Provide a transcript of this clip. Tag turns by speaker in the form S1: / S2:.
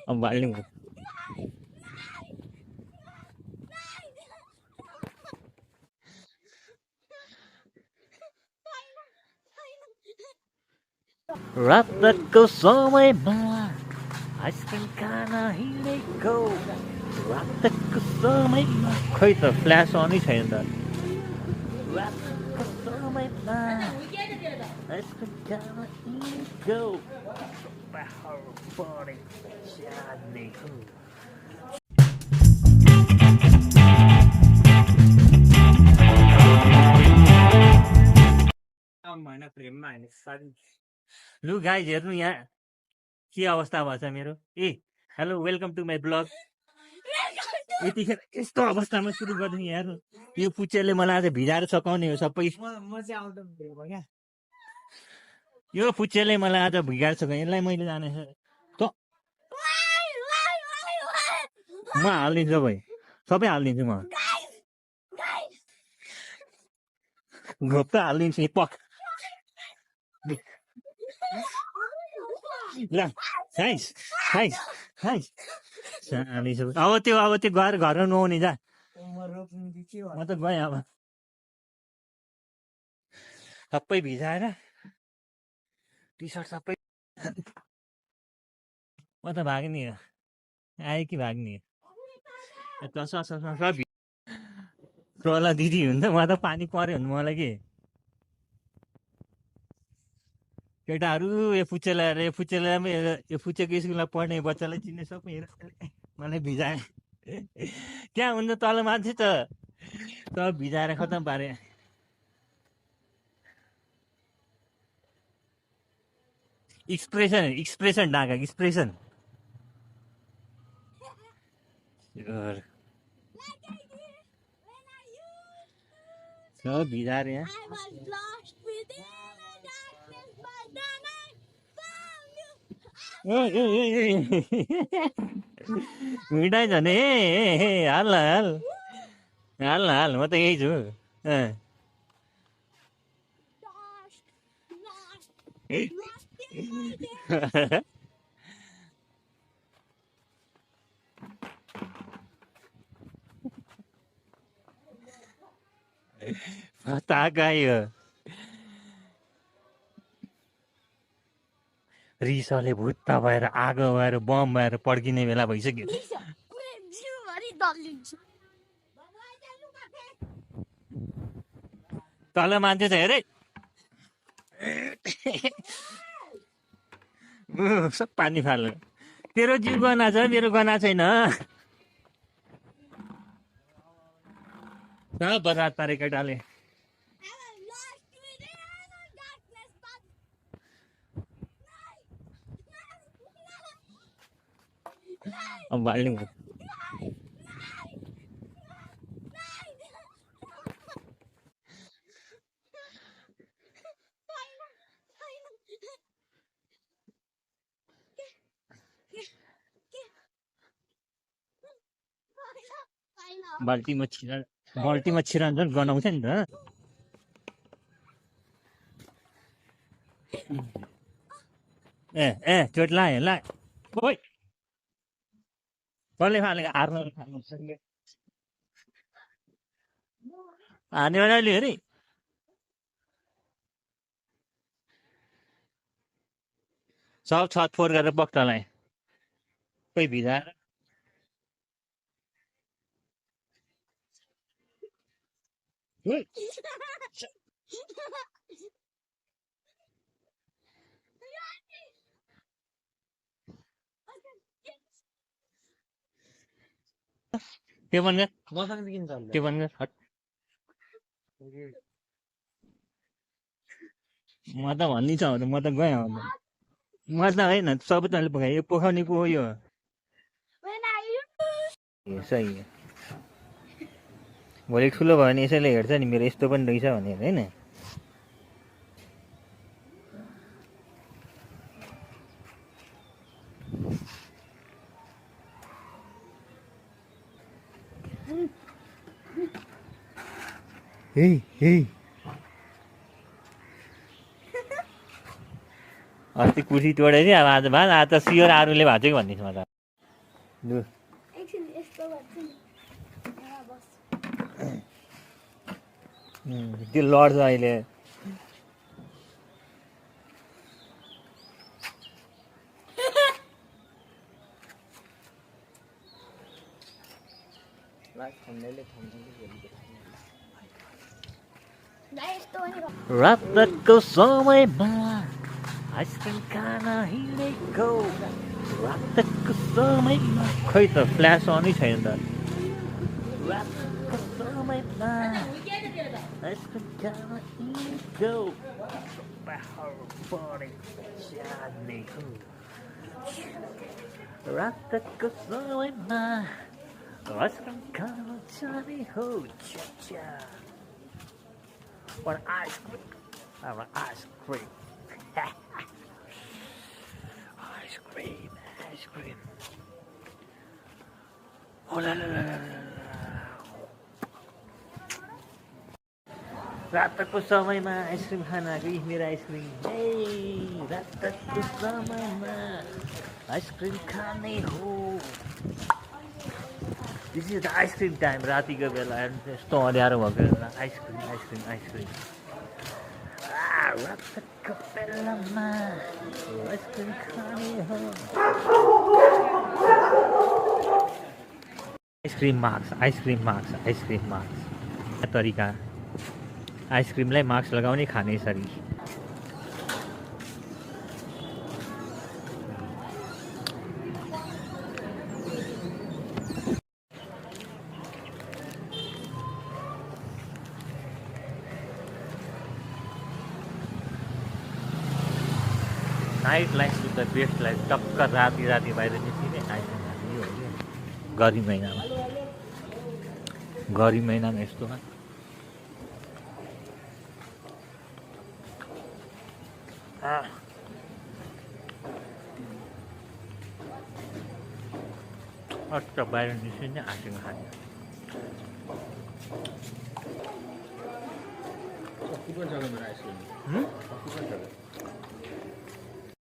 S1: अब बाल्ने रातको समयमा आइसक्रिम खान हिँडेको रातको समयमा खै त फ्ल्यास अनै छैन त रातको समयमा आइसक्रिम खान हिँडेको पहाड परे जानेको लु गाइज हेर्नु यहाँ के अवस्था भएछ मेरो ए hello welcome to my blog यतिखेर यस्तो अवस्थामा सुरु गरिदिनु हेर्नु यो पुच्चेले मलाई आज भिजाएर सकाउने हो सबै यो पुच्चेले मलाई आज भिजाएर सकाउने यसलाई मैले जाने त म हालिदिन्छु भाइ सबै हालिदिन्छु म घोप त हालिदिन्छु पक ल खाइस खाइस खाइस अब त्यो गएर घरमा नुहाउने जा म त गएँ अब सबै भिजाएर टी सर्ट सबै म त भाग्ने हो आयो कि भाग्ने सब प्रहला दिदी हुन्छ म त पानी पऱ्यो भने मलाई के केटाहरू यो फुच्चेको स्कुलमा पढ्ने बच्चालाई चिन्ने सबै हेर मलाई भिजाए त्यहाँ हुन्छ तल मान्छे त सब भिजाएर खतम पारे एक्सप्रेसन ढाका एक्सप्रेसन सब भिजाएर यहाँ मिठाई छ नि हाल म त यही छु ताकायो रिसले भुत्त भएर आगो भएर बम भएर पड्किने बेला भइसक्यो तल मान्छे छ हेरे सब पानी फाल्यो तेरो जिउ गना छ मेरो गना छैन बर्बाद पारे केटाले अब बाल्ने बाल्टीमा छिरान्छ गनाउँछ नि त ए चोट लायो ला ओइ कसले फालेको हार्न हार्ने बेला लियो अरे सब छत फोहोर गरेर बक्तालाई कोही भिजाएर त्यो बन्द हट म त भनिदिन्छ भने म त गएँ म त होइन सबै तैँले पकायो यो पोखाउने को हो यो सही हो भोलि ठुलो भयो भने यसैले हेर्छ नि मेरो यस्तो पनि रहेछ भनेर होइन अस्ति कुर्सी तोडेर अब आज त सियर आरूले भएको थियो कि भन्दैछु म त लु
S2: एकछिन यस्तो गर्छु नि यहाँ बस
S1: त्यो लड्छ अहिले
S2: दाइ यस्तो पनि
S1: रातको समयमा आइसक्रिम खान हिँडेको रातको समयमा खै त फ्ल्यास अनै छैन त रातको समयमा आइसक्रिम खान हिँडेको पहाड जाने हो रातको समयमा आइसक्रिम खान जाने हो च्या What ice cream? I want ice cream. Ice cream, ice cream. Oh la la la la la. रातको समयमा आइसक्रिम खान आएको मेरो आइसक्रिम रातको समयमा आइसक्रिम खाने हो this is the ice cream time रातिको बेला यस्तो अँध्यारो भएको आइसक्रिम आइसक्रिम आइसक्रिम रातको बेलामा आइसक्रिम खाने हो ice cream marks ice cream marks ice cream marks तरिका आइसक्रिमलाई मार्क्स लगाउने खाने sorry night life to the best life टक्कर राति राति बाहिर निस्किने आइसक्रिम खाने यो हो क्या गर्मी महिनामा यस्तोमा अट्ट बाहिर निस्किने आइसक्रिम खाने